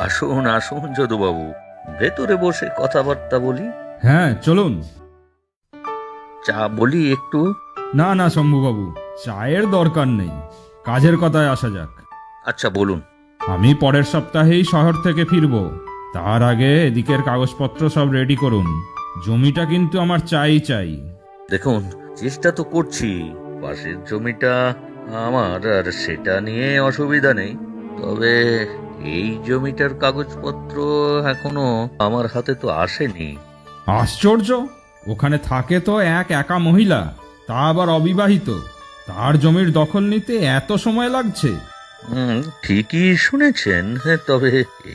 আসুন আসুন যদুবাবু, ভেতরে বসে কথাবার্তা বলি। হ্যাঁ চলুন। চা বলি একটু। না না শম্ভুবাবু, চায়ের দরকার নেই, কাজের কথায় আসা যাক। আচ্ছা বলুন। আমি পরের সপ্তাহেই শহর থেকে ফিরব। তার আগে এদিকের কাগজপত্র সব রেডি করুন। জমিটা কিন্তু আমার চাই চাই। দেখুন, চেষ্টা তো করছি। পাশের জমিটা আমার, আর সেটা নিয়ে অসুবিধা নেই। তবে এই জমিটার কাগজপত্র এখনো আমার হাতে তো আসেনি। আশ্চর্য, ওখানে থাকে তো এক একা মহিলা, তা আবার অবিবাহিত, তার জমির দখল নিতে এত সময় লাগছে? ঠিকই শুনেছেন, তবে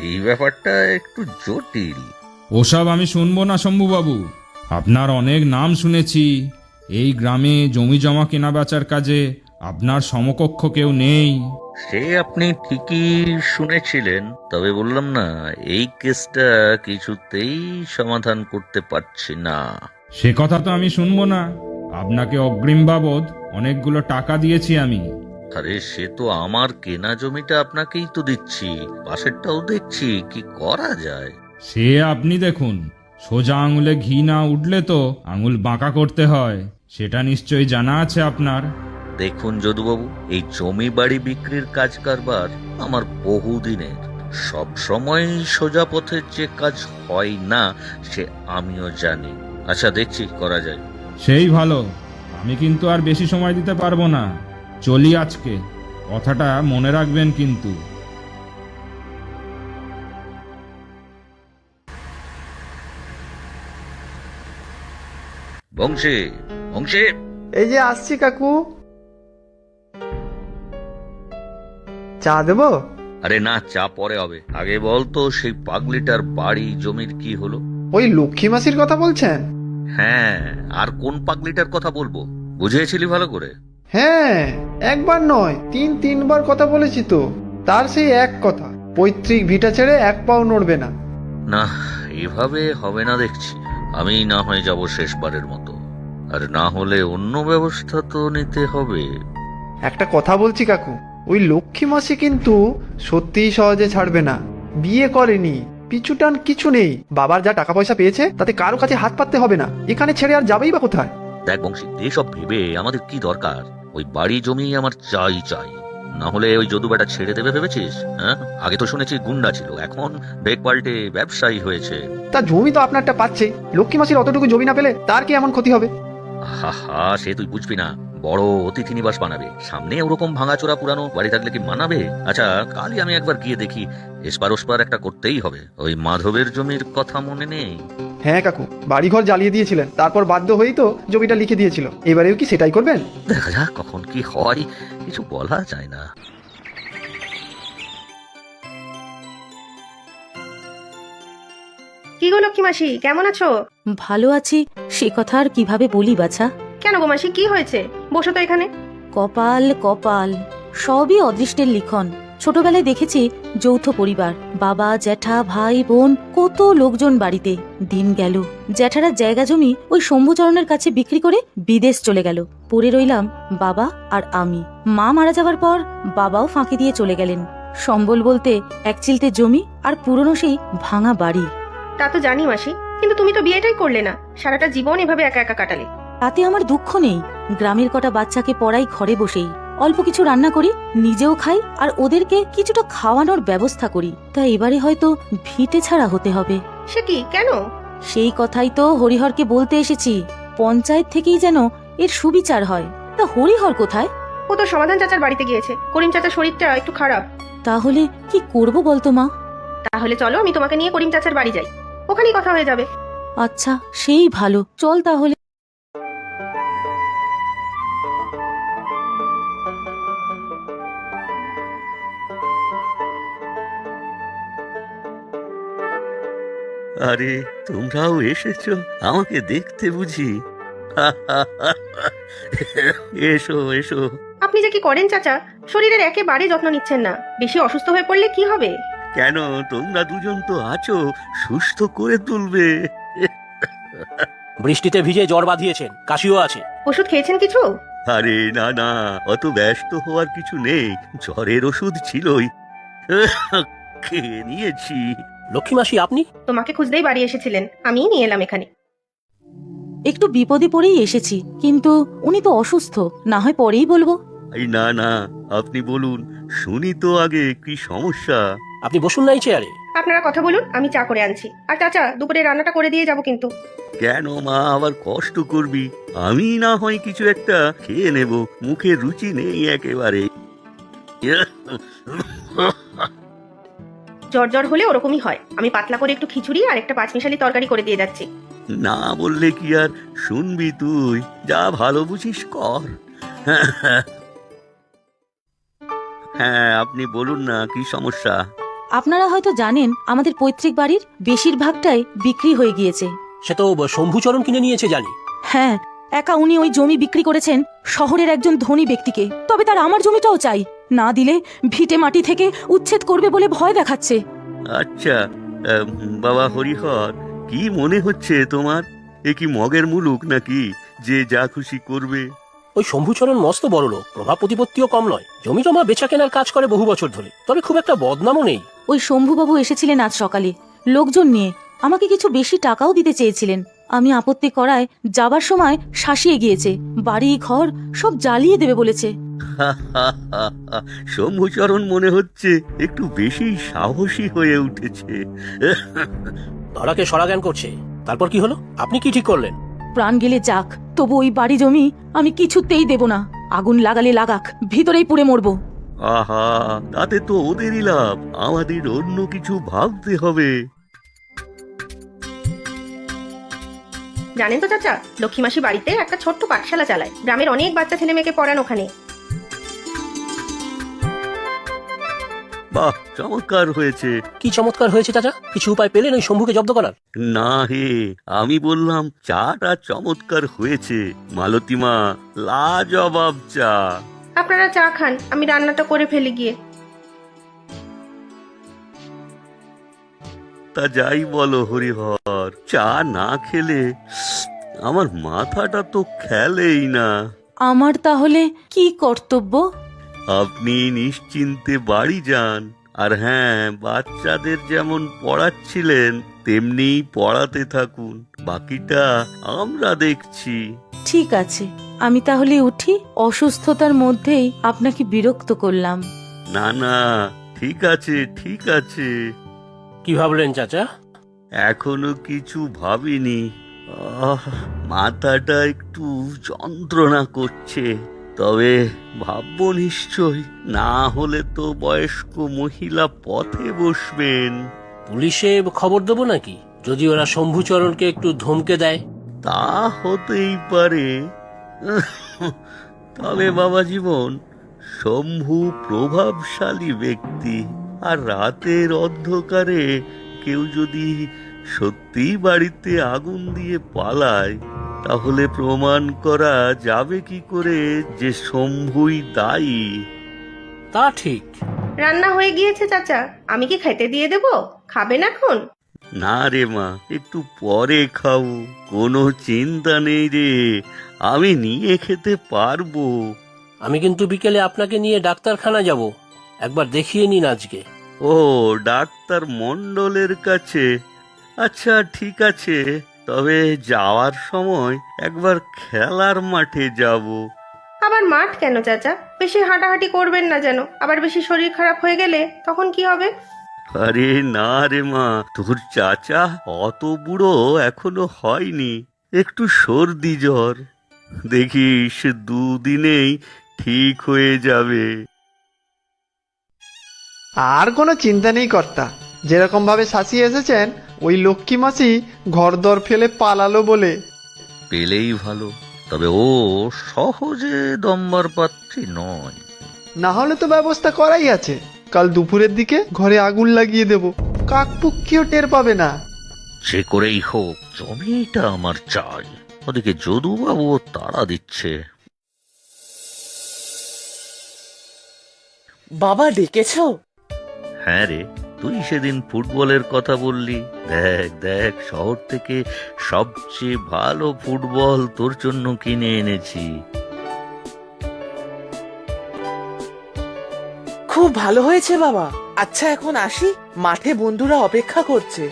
এই ব্যাপারটা একটু জটিল। ওসব আমি শুনবো না শম্ভুবাবু। আপনার অনেক নাম শুনেছি। এই গ্রামে জমি জমা কেনা বেচার কাজে আপনার সমকক্ষ কেউ নেই। সে আপনি ঠিকই শুনেছিলেন, তবে বললাম না, এই কেসটা কিছুতেই সমাধান করতে পারছি না। সে কথা তো আমি শুনবো না। আপনাকে অগ্রিম বাবদ অনেকগুলো টাকা দিয়েছি আমি। আরে সে তো আমার কেনা জমিটা আপনাকেই তো দিচ্ছি, পাশেরটাও দেখছি, কি করা যায়। সে আপনি দেখুন, সোজা আঙুলে ঘি না উঠলে তো আঙুল বাঁকা করতে হয়, সেটা নিশ্চয়ই জানা আছে আপনার। দেখুন যদুবাবু, এই জমি বাড়ি বিক্রির কাজ কারবার আমার বহুদিনের। সব সময় সোজা পথের যে কাজ হয় না, সে আমিও জানি। আচ্ছা, দেখছি করা যায়। সেই ভালো। আমি কিন্তু আর বেশি সময় দিতে পারবো না। চলি আজকে, কথাটা মনে রাখবেন কিন্তু। বংশী, বংশী। এই যে আসছি কাকু। চা দেবো? আরে না, চা পরে হবে। আগে বল তো, সেই পাগলিটার বাড়ি জমির কি হলো? ওই লক্ষ্মী মাসির কথা বলছেন? হ্যাঁ, আর কোন পাগলিটার কথা বলবো? বুঝিয়েছিলি ভালো করে? হ্যাঁ, একবার নয় তিনবার কথা বলেছি তো। তার সেই এক কথা, পৈতৃক ভিটা ছেড়ে এক পাও নড়বে না। না, এভাবে হবে না দেখছি। আমি না হয়ে যাব শেষবারের মতো। আর না হলে অন্য ব্যবস্থা তো নিতে হবে। একটা কথা বলছি কাকু, ওই লক্ষ্মী মাসি কিন্তু সত্যিই সহজে ছাড়বে না। বিয়ে করেনি, পিছুটান কিছু নেই। বাবার যা টাকা পয়সা পেয়েছে তাতে কারো কাছে হাত পাততে হবে না। এখানে ছেড়ে আর যাবেই বা কোথায়? দেখ বংশী, এসব ভেবে আমাদের কি দরকার? ওই বাড়ি জমি আমার চাই চাই। না হলে ওই যদু বেটা ছেড়ে দেবে ভেবেছিস? হ্যাঁ, আগে তো শুনেছি গুন্ডা ছিল, এখন বেগ পাল্টে ব্যবসায়ী হয়েছে। তা জমি তো আপনারটা পাচ্ছেই, লক্ষ্মী মাসির অতটুকু জমি না পেলে তার কি এমন ক্ষতি হবে? হা হা, সে তুই বুঝবি না। বড় অতিথি নিবাস বানাবে, সামনে ওরকম ভাঙাচোরা পুরানো বাড়ি থাকলে কি মানাবে? আচ্ছা, কালই আমি একবার গিয়ে দেখি। এসপার ওসপার একটা করতেই হবে। ওই মাধবের জমির কথা মনে নেই? হ্যাঁ কাকু, বাড়িঘর জ্বালিয়ে দিয়েছিলেন, তারপর বাধ্য হয়েই তো জমিটা লিখে দিয়েছিল। এবারেও কি সেটাই করবেন? দেখা যাক কখন কি হয়, কিছু বলা যায় না। কি গো লক্ষ্মী মাসি, কেমন আছো? ভালো আছি, সে কথা আর কিভাবে বলি বাছা। কেন গো মাসি, কি হয়েছে? বসো তো এখানে। কপাল কপাল, সবই অদৃষ্টের লিখন। ছোটবেলায় দেখেছি যৌথ পরিবার, বাবা জ্যাঠা ভাই বোন, কত লোকজন বাড়িতে। দিন গেল, জ্যাঠারা জায়গা জমি ওই শম্ভুচরণের কাছে বিক্রি করে বিদেশ চলে গেল। পড়ে রইলাম বাবা আর আমি। মা মারা যাওয়ার পর বাবাও ফাঁকি দিয়ে চলে গেলেন। সম্বল বলতে এক চিলতে জমি আর পুরনো সেই ভাঙা বাড়ি। তা তো জানি মাসি, কিন্তু তুমি তো বিয়েটাই করলে না, সারাটা জীবন এভাবে একা একা কাটালে। তাতে আমার দুঃখ নেই। গ্রামের কটা বাচ্চাকে পড়াই ঘরে বসেই, অল্প কিছু রান্না করি, নিজেও খাই, আর ওদেরকে কিছুটা খাওয়ানোর ব্যবস্থা করি। তা এবারে হয়তো ভিটে ছাড়া হতে হবে। সে কি, কেন? সেই কথাই তো হরিহরকে বলতে এসেছি। পঞ্চায়েত থেকেই যেন এর সুবিচার হয়। তা হরিহর কোথায়? ও তো সমাধান চাচার বাড়িতে গিয়েছে। করিম চাচার শরীরটা একটু খারাপ। তাহলে কি করব বলতো মা? তাহলে চলো, আমি তোমাকে নিয়ে করিম চাচার বাড়ি যাই, ওখানেই কথা হয়ে যাবে। আচ্ছা, সেই ভালো, চল তাহলে। আরে, তোমরাও এসেছো আমাকে দেখতে বুঝি? এসো এসো। আপনি যে কি করেন চাচা, শরীরের একেবারে যত্ন নিচ্ছেন না। বেশি অসুস্থ হয়ে পড়লে কি হবে? কেন, তোমরা দুজন তো আছো, সুস্থ করে তুলবে। বৃষ্টিতে ভিজে জ্বর বাঁধিয়েছেন, কাশিও আছে। ওষুধ খেয়েছেন কিছু? আরে না না, অত ব্যস্ত হওয়ার কিছু নেই। জ্বরের ওষুধ ছিলই। খেয়ে নিয়েছি। লক্ষ্মী মাসি আপনি? তোমাকে খুঁজতেই বাড়ি এসেছিলেন, আমিই নিয়ে এলাম এখানে। একটু বিপদে পড়েই এসেছি, কিন্তু উনি তো অসুস্থ, না হয় পরেই বলবো। এই না না, আপনি বলুন, শুনি তো আগে কি সমস্যা। আপনি বসুন না এই চেয়ারে। আপনারা কথা বলুন, আমি চা করে আনছি। আর চাচা, দুপুরে রান্নাটা করে দিয়ে যাব কিন্তু। কেন মা আবার কষ্ট করবি? আমি না হয় কিছু একটা খেয়ে নেব, মুখে রুচি নেই একেবারে। জ্বর জ্বর হলে ওরকমই হয়। আমি পাতলা করে একটু খিচুড়ি আর একটা পাঁচমিশালি তরকারি করে দিয়ে যাচ্ছি। না বললে কি আর শুনবি তুই? যা ভালো বুঝিস কর। হ্যাঁ, আপনি বলুন না কি সমস্যা। আপনারা হয়তো জানেন আমাদের পৈতৃক বাড়ির বেশিরভাগটাই বিক্রি হয়ে গিয়েছে। সে তো শম্ভুচরণ কিনে নিয়েছে জানি। হ্যাঁ, একা উনি ওই জমি বিক্রি করেছেন শহরের একজন ধনী ব্যক্তিকে। তবে তার আমার জমিটাও চাই, না দিলে ভিটে মাটি থেকে উচ্ছেদ করবে বলে ভয় দেখাচ্ছে। আচ্ছা, বাবা হরিহর, কি মনে হচ্ছে তোমার? এ কি মগের মুলুক নাকি যে যা খুশি করবে? ওই শম্ভুচরণ মস্ত বড় লোক, প্রভাব প্রতিপত্তিও কম নয়। জমি জমা বেচা কেনার কাজ করে বহু বছর ধরে, তবে খুব একটা বদনামও নেই। ওই শম্ভুবাবু এসেছিলেন আজ সকালে লোকজন নিয়ে, আমাকে কিছু বেশি টাকাও দিতে চেয়েছিলেন। আমি আপত্তি করায় যাবার সময় শাসিয়ে গিয়েছে, বাড়ি ঘর সব জ্বালিয়ে দেবে বলেছে। শম্ভুচরণ মনে হচ্ছে একটু বেশি সাহসী হয়ে উঠেছে। ধরাকে সরাজ্ঞান করছে। তারপর কি হলো? আপনি কি ঠিক করলেন? প্রাণ গেলে যাক, তবু ওই বাড়ি জমি আমি কিছুতেই দেব না। আগুন লাগালে লাগাক, ভিতরেই পুড়ে মরবো। আহা, তাতে তো ওদেরই লাভ, আমাদের অন্য কিছু ভাবতে হবে। জানেন তো চাচা, লক্ষ্মী মাসি বাড়িতে একটা ছোট্ট পাঠশালা চালায়। গ্রামের অনেক বাচ্চা ছেলে মেয়েকে পড়ান ওখানে। বাহ, চমৎকার হয়েছে। কি চমৎকার হয়েছে চাচা? কিছু উপায় পেলেন ওই শম্ভুকে জব্দ করার? না হে, আমি বললাম চাটা চমৎকার হয়েছে। মালতীমা, লাজবাব চা। আপনারা চা খান, আমি রান্নাটা করে ফেলি গিয়ে। তা যাই বলো হরিহর, চা না খেলে আমার মাথাটা তো খেলেই না। আমার তাহলে কি কর্তব্য? আপনি নিশ্চিন্তে বাড়ি যান, আর হ্যাঁ, বাচ্চাদের যেমন পড়াচ্ছিলেন তেমনি পড়াতে থাকুন, বাকিটা আমরা দেখছি। ঠিক আছে, আমি তাহলে উঠি। অসুস্থতার মধ্যেই আপনাকে বিরক্ত করলাম। না না, ঠিক আছে ঠিক আছে। কি ভাবলেন চাচা? এখনো কিছু ভাবিনি। মাথাটা একটু যন্ত্রণা করছে, তবে ভাববো নিশ্চয়। না হলে তো বয়স্ক মহিলা পথে বসবেন। পুলিশে খবর দেবো নাকি, যদি ওরা শম্ভুচরণকে একটু ধমকে দেয়? তা হতেই পারে। তবে বাবা জীবন, শম্ভু প্রভাবশালী ব্যক্তি, আর রাতের অন্ধকারে কেউ যদি সত্যি বাড়িতে আগুন দিয়ে পালায়, তাহলে প্রমাণ করা যাবে কি করে যে শম্ভুই দায়ী? তা ঠিক। রান্না হয়ে গিয়েছে চাচা, আমি কি খাইতে দিয়ে দেব? খাবেন এখন? না রে মা, একটু পরে খাও, কোনো চিন্তা নেই রে, আমি নিয়ে খেতে পারবো। আমি কিন্তু বিকেলে আপনাকে নিয়ে ডাক্তারখানা যাব, একবার দেখিয়ে নিন আজকে। ও, ডাক্তার মণ্ডলের কাছে? আচ্ছা ঠিক আছে, তবে যাওয়ার সময় একবার খেলার মাঠে যাব। আবার মাঠ কেন চাচা? বেশি হাঁটাহাঁটি করবেন না যেন, আবার বেশি শরীর খারাপ হয়ে গেলে তখন কি হবে? আরে না রে মা, তোর চাচা অত বুড়ো এখনো হয়নি, একটু সর্দি জ্বর, দেখিস দুদিনেই ঠিক হয়ে যাবে। আর কোনো চিন্তা নেই কর্তা, যেরকম ভাবে শাসিয়ে এসেছেন, ওই লক্ষ্মী মাসি ঘরদর ফেলে পালালো বলে। পেলেই ভালো, তবে ও সহজে দম্বার পাত্রী নয়। না হলে তো ব্যবস্থা করাই আছে, কাল দুপুরের দিকে ঘরে আগুন লাগিয়ে দেব, কাকপুক্ষিও টের পাবে না। যে করেই হোক জমিটা আমার চাই। ওদিকে যদুবাবু তাড়া দিচ্ছে। বাবা ডেকেছো? হ্যাঁ রে, তুই সেদিন ফুটবলের কথা বললি। দেখ দেখ, শহর থেকে সবচেয়ে ভালো ফুটবল তোর জন্য কিনে এনেছি। খুব ভালো হয়েছে বাবা, আচ্ছা এখন আসি, মাঠে বন্ধুরা অপেক্ষা করছে।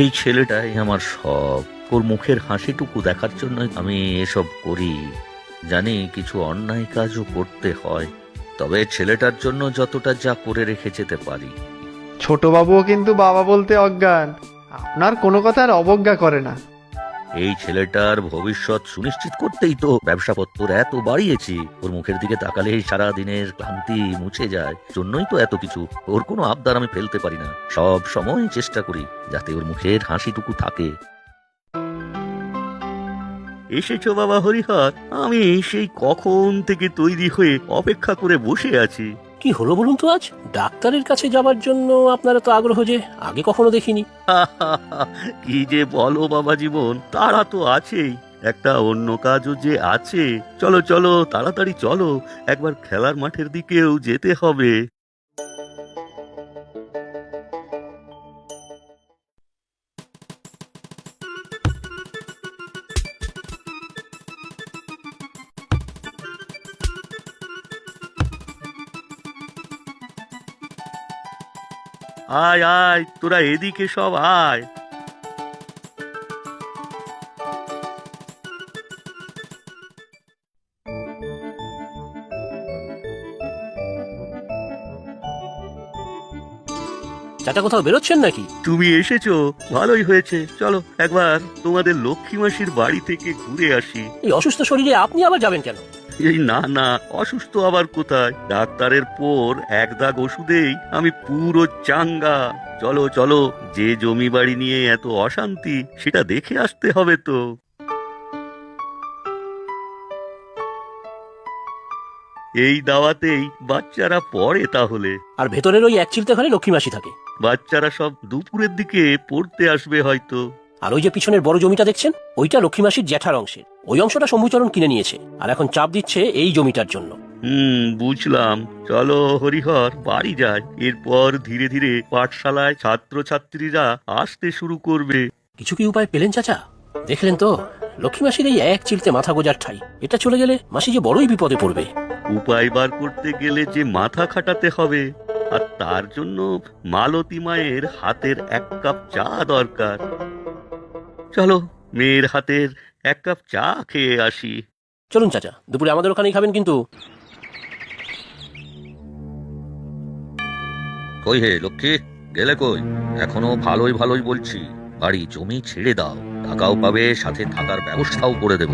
এই ছেলেটাই আমার সব। ওর মুখের হাসিটুকু দেখার জন্য আমি এসব করি। জানি কিছু অন্যায় কাজও করতে হয়, তবে ছেলেটার জন্য যতটা যা করে রেখে যেতে পারি। ছোটবাবুও কিন্তু বাবা বলতে অজ্ঞান, আপনার কোনো কথার অবজ্ঞা করে না। এই ছেলেটার ভবিষ্যৎ সুনিশ্চিত করতেই তো ব্যবসাপত্র এত বাড়িয়েছি। ওর মুখের দিকে তাকালেই সারা দিনের ক্লান্তি মুছে যায়। জন্যই তো এত কিছু। ওর কোনো আবদার আমি ফেলতে পারি না। সব সময় চেষ্টা করি যাতে ওর মুখের হাসিটুকু থাকে। এসেছো বাবা হরিহর? আমি সেই কখন থেকে তৈরি হয়ে অপেক্ষা করে বসে আছি। কি হলো বলুন তো, আজ ডাক্তারের কাছে যাবার জন্য আপনারা তো আগ্রহ যে আগে কখনো দেখিনি। কি যে বলো বাবা জীবন, তারা তো আছেই, একটা অন্য কাজও যে আছে। চলো চলো তাড়াতাড়ি চলো, একবার খেলার মাঠের দিকেও যেতে হবে। আয় আয়, তোরা এদিকে সব আয়। চাচা কোথাও বেরোচ্ছেন নাকি? তুমি এসেছো, ভালোই হয়েছে। চলো একবার তোমাদের লক্ষ্মী মাসির বাড়ি থেকে ঘুরে আসি। এই অসুস্থ শরীরে আপনি আবার যাবেন কেন? এই না না, অসুস্থ আবার কোথায়? ডাক্তারের পর এক দাগ ওষুধেই আমি পুরো চাঙ্গা। চলো চলো, যে জমি বাড়ি নিয়ে এত অশান্তি সেটা দেখে আসতে হবে তো। এই দাওয়াতেই বাচ্চারা পড়ে তাহলে। আর ভেতরের ওই এক চিলতে ঘরে লক্ষ্মী মাসি থাকে। বাচ্চারা সব দুপুরের দিকে পড়তে আসবে হয়তো। আর ওই যে পিছনের বড় জমিটা দেখছেন, ওইটা লক্ষ্মী মাসির জ্যাঠার অংশের। ওই অংশটা শম্ভুচরণ কিনে নিয়েছে, আর এখন চাপ দিচ্ছে এই জমিটার জন্য। বুঝলাম। চলো হরিহর, বাড়ি যাই। এরপর ধীরে ধীরে পাঠশালায় ছাত্রছাত্রীরা আসতে শুরু করবে। কিছু কি উপায় পেলেন চাচা? দেখলেন তো, লক্ষ্মী মাসির এই এক চিলতে মাথা গোজার ঠাই, এটা চলে গেলে মাসি যে বড়ই বিপদে পড়বে। উপায় বার করতে গেলে যে মাথা খাটাতে হবে, আর তার জন্য মালতী মায়ের হাতের এক কাপ চা দরকার। চলো মেয়ের হাতের এক কাপ চা খেয়ে আসি। চলুন চাচা, দুপুরে আমাদের ওখানেই খাবেন কিন্তু। কই হে লক্ষ্মী, গেলে কই? এখনো ভালোই ভালোই বলছি। বাড়ি জমি ছেড়ে দাও, টাকাও পাবে, সাথে থাকার ব্যবস্থাও করে দেব।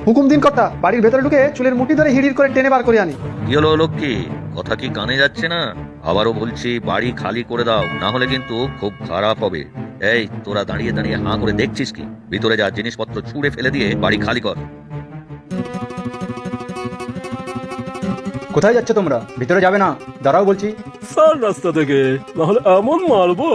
হুকুম দিন কর্তা, বাড়ির ভেতরে ঢুকে চুলের মুঠি ধরে হিড়ির করে টেনে বার করে আনি। কি হলো লক্ষ্মী, কথা কি কানে যাচ্ছে না? আবারও বলছি, বাড়ি খালি করে দাও, না হলে কিন্তু খুব খারাপ হবে। এই তোরা দাঁড়িয়ে দাঁড়িয়ে হাঁ করে দেখছিস কি? ভিতরে যা, জিনিসপত্র ছুঁড়ে ফেলে দিয়ে বাড়ি খালি কর। কোথায় যাচ্ছ তোমরা? ভিতরে যাবে না, দাঁড়াও বলছি। স্যার রাস্তা থেকে, নাহলে এমন মারবো।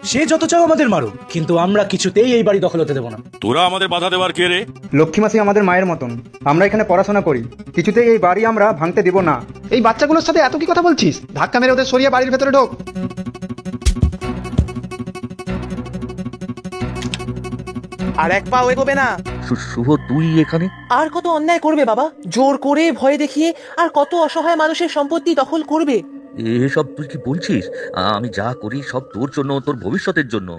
সে যত চাও আমাদের মারো, কিন্তু আমরা কিছুতেই এই বাড়ি দখল হতে দেবো না। তোরা আমাদের বাধা দেওয়ার কে রে? লক্ষ্মী মাসি আমাদের মায়ের মতন, আমরা এখানে পড়াশোনা করি, কিছুতেই এই বাড়ি আমরা ভাঙতে দিব না। এই বাচ্চাগুলোর সাথে এত কি কথা বলছিস? ধাক্কা মেরে ওদের সরিয়ে বাড়ির ভেতরে ঢোক। আর এক পাও এগোবে না। শুভ, তুই এখানে? আর কত অন্যায় করবে বাবা? জোর করে, ভয় দেখিয়ে, আর কত অসহায় মানুষের সম্পত্তি দখল করবে? এসব তুই কি বলছিস? আমি যা করি সব তোর জন্য, তোর ভবিষ্যতের জন্য।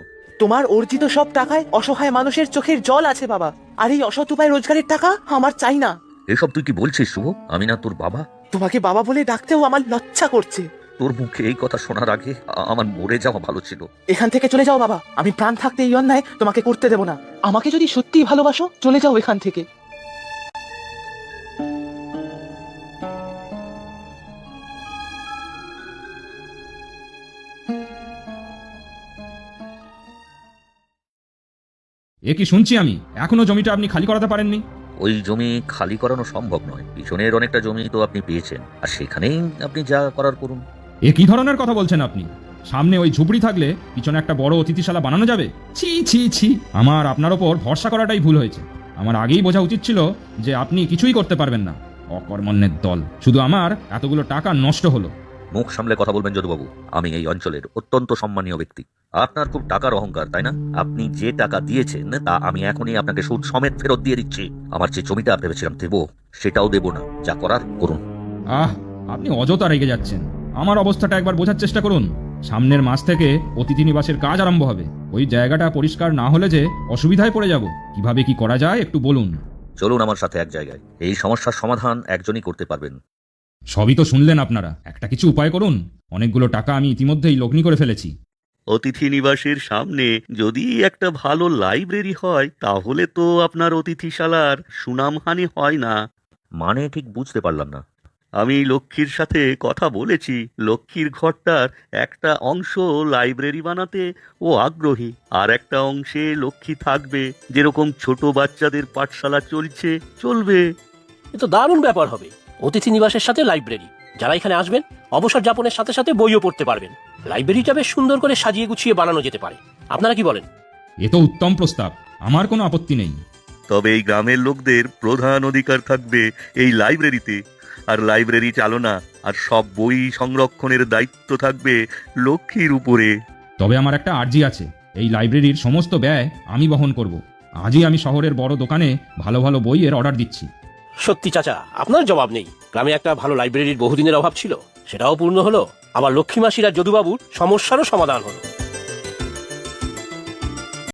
তোমার অর্জিত সব টাকায় অসহায় মানুষের চোখের জল আছে বাবা, আর এই অসৎ উপায় রোজগারের টাকা আমার চাই না। এসব তুই কি বলছিস শুভ? আমি না তোর বাবা? তোমাকে বাবা বলে ডাকতেও আমার লজ্জা করছে। তোর মুখে এই কথা শোনার আগে আমার মরে যাওয়া ভালো ছিল। এখান থেকে চলে যাও বাবা, আমি প্রাণ থাকতে এই অন্যায় তোমাকে করতে দেব না। আমাকে যদি সত্যিই ভালোবাসো, চলে যাও এখান থেকে। এ কি শুনছি আমি? এখনো জমিটা আপনি খালি করাতে পারেননি? ওই জমি খালি করানো সম্ভব নয়। পিছনের অনেকটা জমি তো আপনি পেয়েছেন, আর সেখানেই আপনি যা করার করুন। এ কি ধরনের কথা বলছেন আপনি? সামনে ওই ঝুপড়ি থাকলে পিছনে একটা বড় অতিথিশালা বানানো যাবে? ছি ছি ছি, আমার আপনার ওপর ভরসা করাটাই ভুল হয়েছে। আমার আগেই বোঝা উচিত ছিল যে আপনি কিছুই করতে পারবেন না। অকর্মণ্যের দল, শুধু আমার এতগুলো টাকা নষ্ট হলো। মুখ সামলে কথা বলবেন যদুবাবু। আমি এই অঞ্চলের অত্যন্ত সম্মানীয় ব্যক্তি। আপনার খুব টাকার অহংকার, তাই না? আপনি যে টাকা দিয়েছেন তা আমি এখনই আপনাকে সুদ সমেত ফেরত দিয়ে দিচ্ছি। আমার যে জমিটা ভেবেছিলাম দেবো, সেটাও দেবো না। যা করার করুন। আহ, আপনি অযথা রেগে যাচ্ছেন। আমার অবস্থাটা একবার বোঝার চেষ্টা করুন। সামনের মাস থেকে অতিথি নিবাসের কাজ আরম্ভ হবে। ওই জায়গাটা পরিষ্কার না হলে যে অসুবিধায় পড়ে যাব। কিভাবে কি করা যায় একটু বলুন। চলুন আমার সাথে এক জায়গায়। এই সমস্যার সমাধান একজনই করতে পারবেন। সবই তো শুনলেন আপনারা, একটা কিছু উপায় করুন। অনেকগুলো টাকা আমি ইতিমধ্যেই লগ্নি করে ফেলেছি। অতিথি নিবাসের সামনে যদি একটা ভালো লাইব্রেরি হয় তাহলে তো আপনার অতিথিশালার সুনামহানি হয় না। মানে ঠিক বুঝতে পারলাম না। আমি লক্ষ্মীর সাথে কথা বলেছি। লক্ষ্মীর ঘরটার একটা অংশ লাইব্রেরি বানাতে ও আগ্রহী, আর একটা অংশে লক্ষ্মী থাকবে। যেরকম ছোট বাচ্চাদের পাঠশালা চলবে। এ তো দারুণ ব্যাপার হবে। অতিথি নিবাসের সাথে লাইব্রেরি, যারা এখানে আসবেন অবসর যাপনের সাথে সাথে বইও পড়তে পারবেন। লাইব্রেরিটা বেশ সুন্দর করে সাজিয়ে গুছিয়ে বানানো যেতে পারে। আপনারা কি বলেন? এ তো উত্তম প্রস্তাব, আমার কোনো আপত্তি নেই। তবে এই গ্রামের লোকদের প্রধান অধিকার থাকবে এই লাইব্রেরিতে, আর লাইব্রেরি চালনা আর সব বই সংরক্ষণের দায়িত্ব থাকবে লক্ষ্মীর উপরে। তবে আমার একটা আর্জি আছে। এই লাইব্রেরির সমস্ত ব্যয় আমি বহন করব। আজই আমি শহরের বড় দোকানে ভালো ভালো বইয়ের অর্ডার দিচ্ছি। সত্যি চাচা, আপনার জবাব নেই। গ্রামে একটা ভালো লাইব্রেরির বহুদিনের অভাব ছিল, সেটাও পূর্ণ হলো। আবার লক্ষ্মী মাসির আর যদুবাবুর সমস্যারও সমাধান হলো।